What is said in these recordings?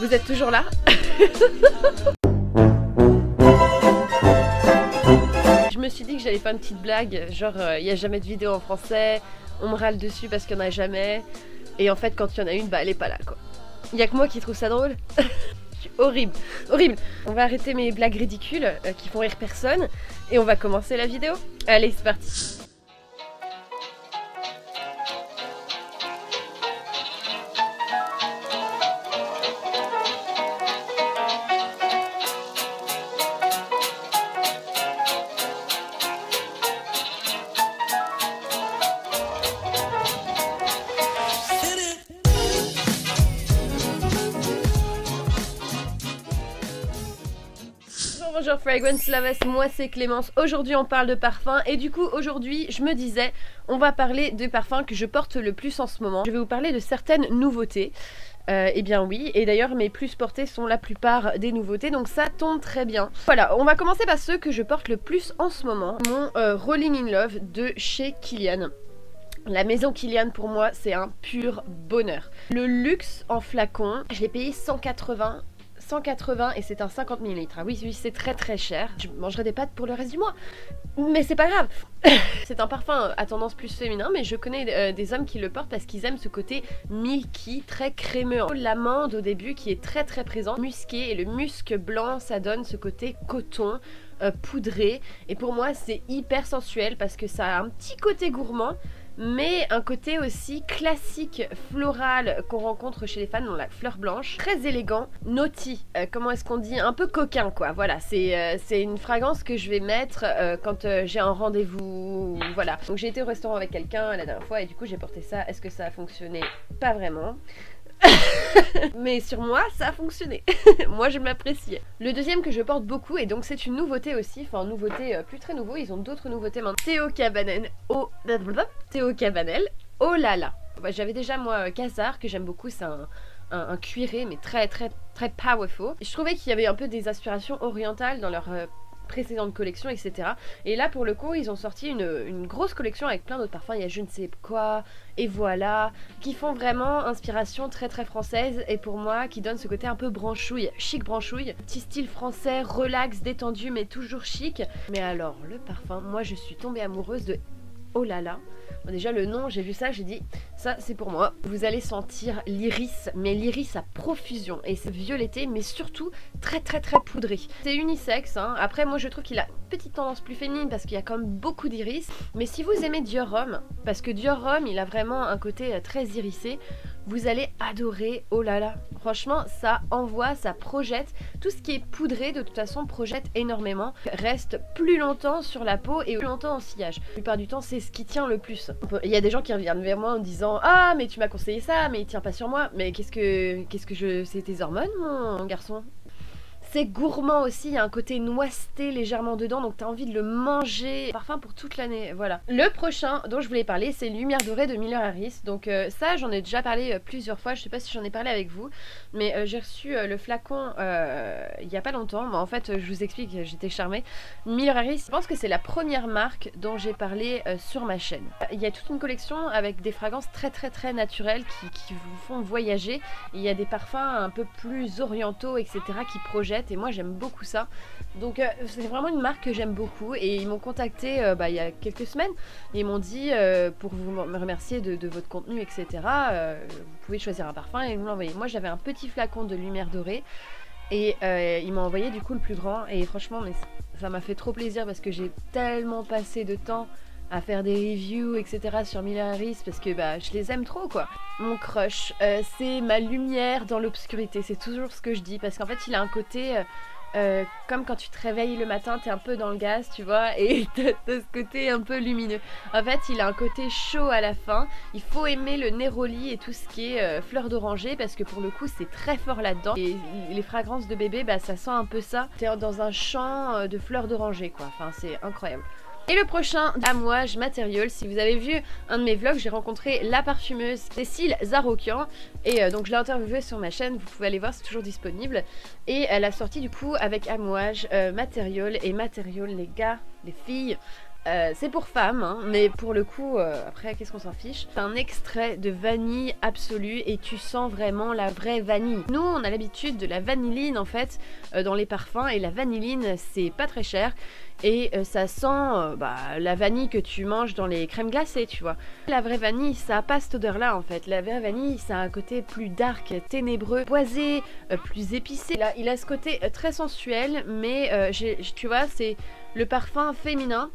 Vous êtes toujours là? Je me suis dit que j'allais faire une petite blague, genre il n'y a jamais de vidéo en français, on me râle dessus parce qu'il n'y en a jamais, et en fait quand il y en a une, bah elle est pas là quoi. Il y a que moi qui trouve ça drôle. Horrible, horrible. On va arrêter mes blagues ridicules qui font rire personne, et on va commencer la vidéo. Allez, c'est parti. Bonjour Fragrance Lovers, moi c'est Clémence. Aujourd'hui on parle de parfum et du coup aujourd'hui je me disais on va parler des parfums que je porte le plus en ce moment. Je vais vous parler de certaines nouveautés. Eh bien oui, et d'ailleurs mes plus portés sont la plupart des nouveautés, donc ça tombe très bien. Voilà, on va commencer par ceux que je porte le plus en ce moment. Mon Rolling in Love de chez Kilian. La maison Kilian pour moi c'est un pur bonheur. Le luxe en flacon, je l'ai payé 180 et c'est un 50 ml. Ah oui, oui, c'est très très cher. Je mangerai des pâtes pour le reste du mois. Mais c'est pas grave. C'est un parfum à tendance plus féminin, mais je connais des hommes qui le portent parce qu'ils aiment ce côté milky, très crémeux. L'amande au début qui est très très présent, musqué, et le musc blanc ça donne ce côté coton, poudré. Et pour moi c'est hyper sensuel parce que ça a un petit côté gourmand, mais un côté aussi classique, floral qu'on rencontre chez les fans, dans la fleur blanche, très élégant, naughty, comment est-ce qu'on dit, un peu coquin quoi, voilà, c'est une fragrance que je vais mettre quand j'ai un rendez-vous, voilà. Donc j'ai été au restaurant avec quelqu'un la dernière fois et du coup j'ai porté ça. Est-ce que ça a fonctionné? Pas vraiment. Mais sur moi ça a fonctionné. Moi je m'appréciais. Le deuxième que je porte beaucoup, et donc c'est une nouveauté aussi, enfin nouveauté plus très nouveau, ils ont d'autres nouveautés maintenant. Théo Cabanel, oh là là. Bah, j'avais déjà moi Casar que j'aime beaucoup, c'est un cuiré mais très très très powerful. Je trouvais qu'il y avait un peu des aspirations orientales dans leur précédente collection, etc. Et là pour le coup ils ont sorti une grosse collection avec plein d'autres parfums. Il y a je ne sais quoi et voilà, qui font vraiment inspiration très très française, et pour moi qui donne ce côté un peu branchouille, chic branchouille, petit style français, relax, détendu mais toujours chic. Mais alors le parfum, moi je suis tombée amoureuse de oh là là. Bon, déjà le nom, j'ai vu ça, j'ai dit ça c'est pour moi. Vous allez sentir l'iris, mais l'iris à profusion, et c'est violetté mais surtout très très très poudré. C'est unisexe hein. Après moi je trouve qu'il a une petite tendance plus féminine parce qu'il y a quand même beaucoup d'iris, mais si vous aimez Dior Homme, parce que Dior Homme il a vraiment un côté très irisé, vous allez adorer. Oh là là, franchement ça envoie, ça projette. Tout ce qui est poudré de toute façon projette énormément, reste plus longtemps sur la peau et plus longtemps en sillage. La plupart du temps c'est ce qui tient le plus. Il y a des gens qui reviennent vers moi en disant ah mais tu m'as conseillé ça mais il tient pas sur moi. Mais qu'est-ce que je... c'est tes hormones mon garçon? C'est gourmand aussi, il y a un côté noisseté légèrement dedans, donc t'as envie de le manger. Parfum pour toute l'année, voilà. Le prochain dont je voulais parler, c'est Lumière Dorée de Miller Harris. Donc ça, j'en ai déjà parlé plusieurs fois, je sais pas si j'en ai parlé avec vous, mais j'ai reçu le flacon il y a pas longtemps. Bon, en fait, je vous explique, j'étais charmée. Miller Harris, je pense que c'est la première marque dont j'ai parlé sur ma chaîne. Il y a toute une collection avec des fragrances très très très naturelles qui vous font voyager. Il y a des parfums un peu plus orientaux, etc. qui projettent. Et moi j'aime beaucoup ça, donc c'est vraiment une marque que j'aime beaucoup, et ils m'ont contacté il y a quelques semaines et ils m'ont dit pour vous me remercier de votre contenu, etc. Vous pouvez choisir un parfum et vous l'envoyer. Moi j'avais un petit flacon de Lumière Dorée et ils m'ont envoyé du coup le plus grand, et franchement mais ça m'a fait trop plaisir parce que j'ai tellement passé de temps à faire des reviews, etc. sur Miller Harris parce que je les aime trop quoi. Mon crush, c'est ma lumière dans l'obscurité, c'est toujours ce que je dis, parce qu'en fait il a un côté comme quand tu te réveilles le matin, t'es un peu dans le gaz, tu vois, et t'as ce côté un peu lumineux. En fait il a un côté chaud à la fin. Il faut aimer le néroli et tout ce qui est fleur d'oranger, parce que pour le coup c'est très fort là-dedans, et les fragrances de bébé ça sent un peu ça. T'es dans un champ de fleurs d'oranger quoi, enfin c'est incroyable. Et le prochain, Amouage Material. Si vous avez vu un de mes vlogs, j'ai rencontré la parfumeuse Cécile Zarokian, et donc je l'ai interviewée sur ma chaîne, vous pouvez aller voir, c'est toujours disponible. Et elle a sorti du coup avec Amouage Material, et Material les gars, les filles, C'est pour femmes, hein, mais pour le coup, après, qu'est-ce qu'on s'en fiche? C'est un extrait de vanille absolue et tu sens vraiment la vraie vanille. Nous, on a l'habitude de la vanilline en fait dans les parfums et la vanilline, c'est pas très cher et ça sent la vanille que tu manges dans les crèmes glacées, tu vois. La vraie vanille, ça a pas cette odeur-là en fait. La vraie vanille, ça a un côté plus dark, ténébreux, boisé, plus épicé. Là, il a ce côté très sensuel, mais tu vois, c'est le parfum féminin.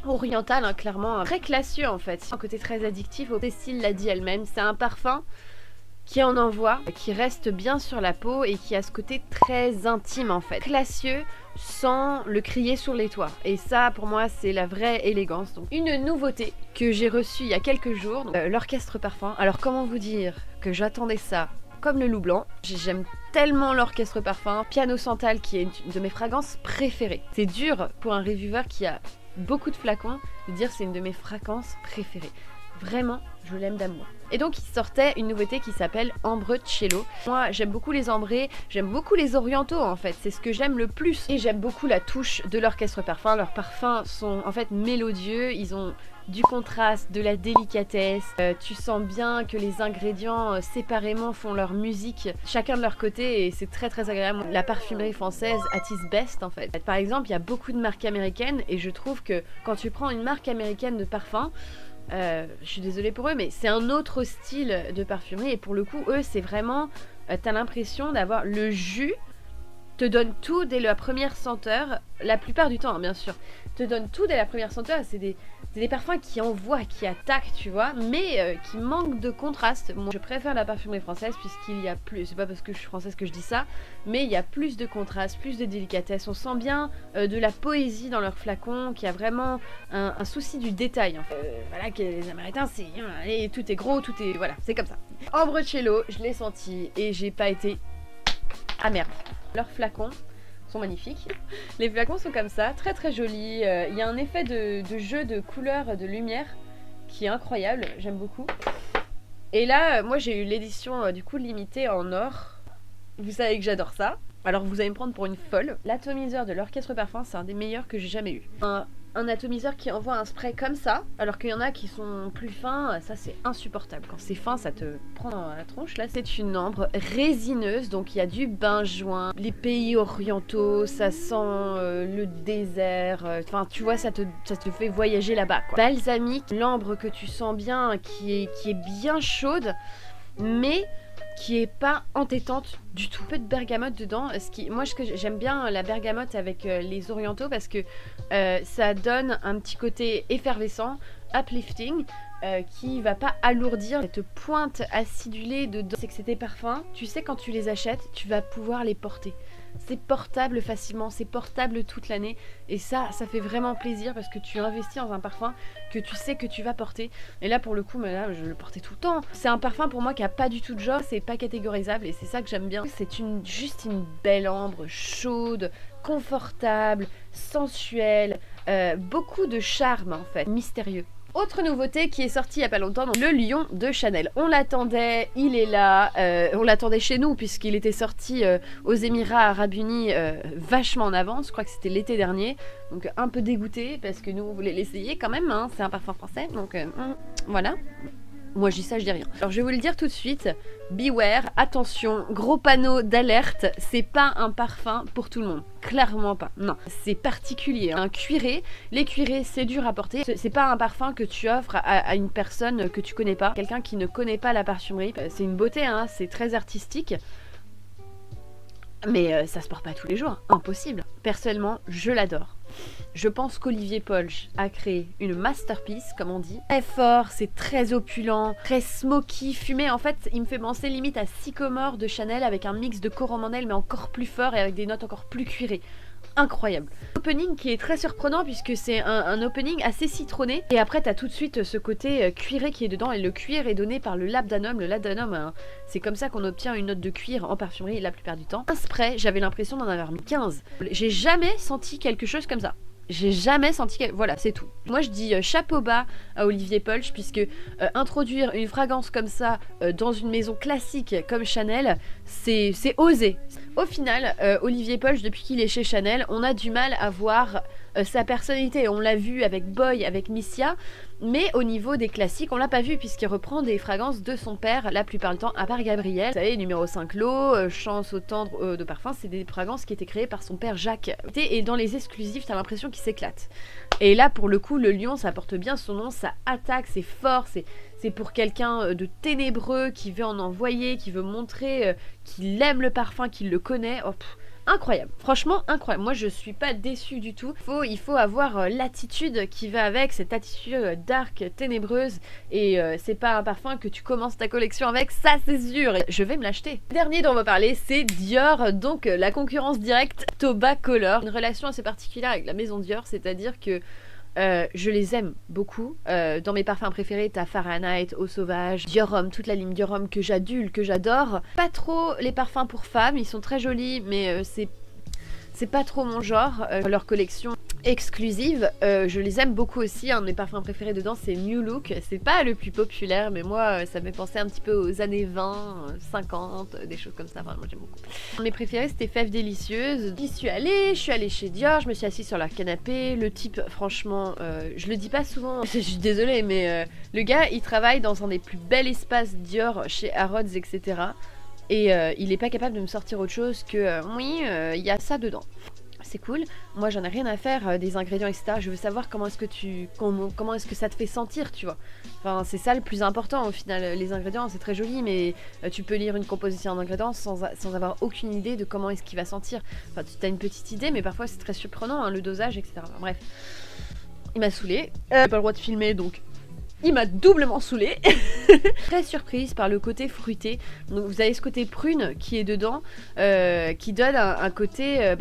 Oriental, hein, clairement, hein, très classieux en fait, un côté très addictif. Cécile l'a dit elle-même, c'est un parfum qui en envoie, qui reste bien sur la peau et qui a ce côté très intime en fait, classieux sans le crier sur les toits. Et ça pour moi c'est la vraie élégance. Donc une nouveauté que j'ai reçue il y a quelques jours, l'Orchestre Parfum. Alors comment vous dire que j'attendais ça comme le loup blanc. J'aime tellement l'Orchestre Parfum, Piano Santal qui est une de mes fragrances préférées. C'est dur pour un reviewer qui a beaucoup de flacons de dire c'est une de mes fragrances préférées. Vraiment, je l'aime d'amour. Et donc il sortait une nouveauté qui s'appelle Ambre Cello. Moi j'aime beaucoup les ambrés, j'aime beaucoup les orientaux en fait, c'est ce que j'aime le plus. Et j'aime beaucoup la touche de l'Orchestre Parfum. Leurs parfums sont en fait mélodieux, ils ont du contraste, de la délicatesse. Tu sens bien que les ingrédients séparément font leur musique, chacun de leur côté, et c'est très très agréable. La parfumerie française at its best en fait. Par exemple, il y a beaucoup de marques américaines et je trouve que quand tu prends une marque américaine de parfum, je suis désolée pour eux, mais c'est un autre style de parfumerie et pour le coup, eux, c'est vraiment, t'as l'impression d'avoir le jus, te donne tout dès la première senteur, la plupart du temps, hein, bien sûr, te donne tout dès la première senteur. C'est des parfums qui envoient, qui attaquent, tu vois, mais qui manquent de contraste. Moi, je préfère la parfumerie française puisqu'il y a plus, c'est pas parce que je suis française que je dis ça, mais il y a plus de contraste, plus de délicatesse. On sent bien de la poésie dans leurs flacons, qui a vraiment un souci du détail. En fait. Voilà, que les Américains, c'est et tout est gros, tout est voilà, c'est comme ça. Ambre Cello, je l'ai senti et j'ai pas été ah merde. Leurs flacons sont magnifiques. Les flacons sont comme ça, très très jolis. Il y a un effet de jeu de couleurs, de lumière qui est incroyable, j'aime beaucoup. Et là, moi j'ai eu l'édition du coup limitée en or. Vous savez que j'adore ça. Alors vous allez me prendre pour une folle. L'atomiseur de l'Orchestre Parfum, c'est un des meilleurs que j'ai jamais eu. Un atomiseur qui envoie un spray comme ça, alors qu'il y en a qui sont plus fins, ça c'est insupportable. Quand c'est fin, ça te prend dans la tronche. Là, c'est une ambre résineuse, donc il y a du benjoin, les pays orientaux, ça sent le désert. Enfin, tu vois, ça te fait voyager là-bas. Balsamique, l'ambre que tu sens bien, qui est bien chaude, mais qui est pas entêtante du tout. Un peu de bergamote dedans. Moi, j'aime bien la bergamote avec les orientaux parce que ça donne un petit côté effervescent, uplifting, qui va pas alourdir. Cette pointe acidulée dedans, c'est que c'est des parfums. Tu sais, quand tu les achètes, tu vas pouvoir les porter. C'est portable facilement, c'est portable toute l'année et ça fait vraiment plaisir parce que tu investis dans un parfum que tu sais que tu vas porter. Et là pour le coup, là, je le portais tout le temps. C'est un parfum pour moi qui a pas du tout de genre, c'est pas catégorisable et c'est ça que j'aime bien. C'est juste une belle ambre chaude, confortable, sensuelle, beaucoup de charme en fait, mystérieux. Autre nouveauté qui est sortie il y a pas longtemps, donc le lion de Chanel. On l'attendait, il est là, on l'attendait chez nous puisqu'il était sorti aux Émirats Arabes Unis vachement en avance, je crois que c'était l'été dernier, donc un peu dégoûté parce que nous on voulait l'essayer quand même, hein, c'est un parfum français, donc voilà. Moi je dis ça, je dis rien. Alors je vais vous le dire tout de suite, beware, attention, gros panneau d'alerte, c'est pas un parfum pour tout le monde. Clairement pas, non. C'est particulier, hein. Un cuiré, les cuirés c'est dur à porter. C'est pas un parfum que tu offres à une personne que tu connais pas, quelqu'un qui ne connaît pas la parfumerie. C'est une beauté, hein, c'est très artistique. Mais ça se porte pas tous les jours, impossible. Personnellement, je l'adore. Je pense qu'Olivier Polch a créé une masterpiece, comme on dit. Très fort, c'est très opulent, très smoky, fumé. En fait, il me fait penser limite à Sycomore de Chanel avec un mix de coromandel mais encore plus fort et avec des notes encore plus cuirées. Incroyable. Opening qui est très surprenant puisque c'est un opening assez citronné et après t'as tout de suite ce côté cuiré qui est dedans et le cuir est donné par le labdanum. Le labdanum, hein, c'est comme ça qu'on obtient une note de cuir en parfumerie la plupart du temps. Un spray, j'avais l'impression d'en avoir mis 15. J'ai jamais senti quelque chose comme ça. J'ai jamais senti que... Voilà, c'est tout. Moi je dis chapeau bas à Olivier Polch puisque introduire une fragrance comme ça dans une maison classique comme Chanel, c'est osé. Au final, Olivier Polch, depuis qu'il est chez Chanel, on a du mal à voir sa personnalité. On l'a vu avec Boy, avec Missia, mais au niveau des classiques, on l'a pas vu puisqu'il reprend des fragrances de son père la plupart du temps, à part Gabriel. Vous savez, numéro 5 L'eau, Chance au tendre de parfum, c'est des fragrances qui étaient créées par son père Jacques. Et dans les exclusifs, t'as l'impression qu'il s'éclate. Et là, pour le coup, le lion, ça porte bien son nom, ça attaque, c'est fort, c'est pour quelqu'un de ténébreux qui veut en envoyer, qui veut montrer qu'il aime le parfum, qu'il le connaît. Oh, incroyable, franchement incroyable. Moi je suis pas déçue du tout. Il faut avoir l'attitude qui va avec, cette attitude dark, ténébreuse. Et c'est pas un parfum que tu commences ta collection avec, ça c'est sûr. Je vais me l'acheter. Le dernier dont on va parler, c'est Dior, donc la concurrence directe Toba Color. Une relation assez particulière avec la maison Dior, c'est-à-dire que je les aime beaucoup. Dans mes parfums préférés, t'as Fahrenheit, Eau Sauvage, Dior Homme, toute la ligne Dior Homme que j'adule, que j'adore. Pas trop les parfums pour femmes, ils sont très jolis, mais c'est pas trop mon genre. Leur collection exclusive, je les aime beaucoup aussi. Un de mes parfums préférés dedans, c'est New Look. C'est pas le plus populaire, mais moi, ça me fait penser un petit peu aux années 20, 50, des choses comme ça. Enfin, moi, j'aime beaucoup. Mes préférés, c'était Fève Délicieuse. Je suis allée chez Dior, je me suis assise sur leur canapé. Le type, franchement, je le dis pas souvent, je suis désolée, mais le gars, il travaille dans un des plus bels espaces Dior chez Harrods, etc. Et il est pas capable de me sortir autre chose que oui, il y a ça dedans. C'est cool. Moi, j'en ai rien à faire des ingrédients, etc. Je veux savoir comment est-ce que ça te fait sentir, tu vois. Enfin, c'est ça le plus important au final. Les ingrédients, c'est très joli, mais tu peux lire une composition d'ingrédients sans avoir aucune idée de comment est-ce qu'il va sentir. Enfin, tu as une petite idée, mais parfois c'est très surprenant, hein, le dosage, etc. Enfin, bref, il m'a saoulée. J'ai pas le droit de filmer, donc il m'a doublement saoulée. Très surprise par le côté fruité. Donc vous avez ce côté prune qui est dedans, qui donne un côté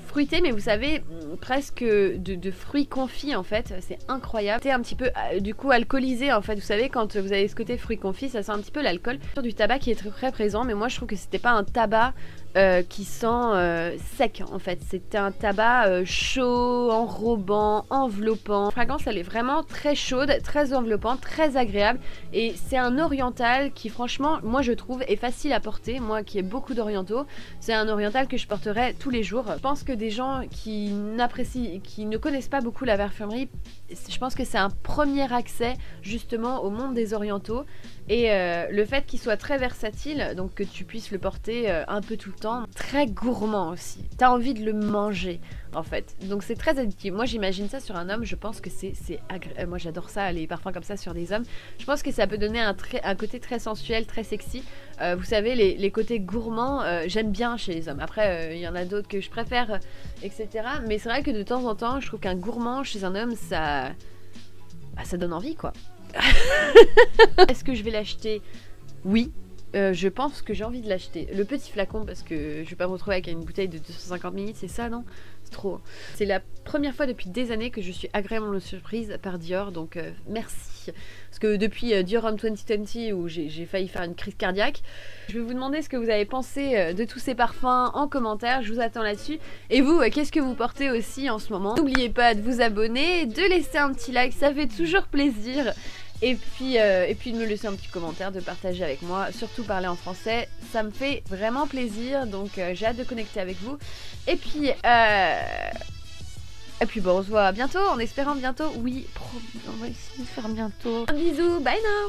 fruité, mais vous savez, presque de fruits confits en fait. C'est incroyable. C'est un petit peu du coup alcoolisé en fait. Vous savez, quand vous avez ce côté fruits confits, ça sent un petit peu l'alcool. Sur du tabac qui est très, très présent, mais moi je trouve que c'était pas un tabac qui sent sec en fait. C'était un tabac chaud, enrobant, enveloppant. La fragrance, elle est vraiment très chaude, très enveloppante, très agréable. Et c'est un oriental qui franchement, moi je trouve, est facile à porter. Moi qui ai beaucoup d'orientaux, c'est un oriental que je porterai tous les jours. Je pense que des gens qui ne connaissent pas beaucoup la parfumerie, je pense que c'est un premier accès justement au monde des orientaux. Et le fait qu'il soit très versatile, donc que tu puisses le porter un peu tout le temps, très gourmand aussi. T'as envie de le manger en fait. Donc c'est très addictif. Moi j'imagine ça sur un homme, je pense que c'est agréable. Moi j'adore ça, les parfums comme ça sur des hommes. Je pense que ça peut donner un côté très sensuel, très sexy. Vous savez, les côtés gourmands, j'aime bien chez les hommes. Après, il y en a d'autres que je préfère, etc. Mais c'est vrai que de temps en temps, je trouve qu'un gourmand chez un homme, ça donne envie quoi. Est-ce que je vais l'acheter? Oui, je pense que j'ai envie de l'acheter. Le petit flacon, parce que je vais pas me retrouver avec une bouteille de 250 ml, c'est ça, non? C'est trop. C'est la première fois depuis des années que je suis agréablement surprise par Dior, donc merci. Parce que depuis Dior Homme 2020, où j'ai failli faire une crise cardiaque, je vais vous demander ce que vous avez pensé de tous ces parfums en commentaire, je vous attends là-dessus. Et vous, qu'est-ce que vous portez aussi en ce moment? N'oubliez pas de vous abonner, de laisser un petit like, ça fait toujours plaisir. Et puis de me laisser un petit commentaire, de partager avec moi, surtout parler en français, ça me fait vraiment plaisir, donc j'ai hâte de connecter avec vous. Et puis bon, on se voit bientôt, en espérant bientôt, oui, promis, on va essayer de faire bientôt. Un bisou, bye now.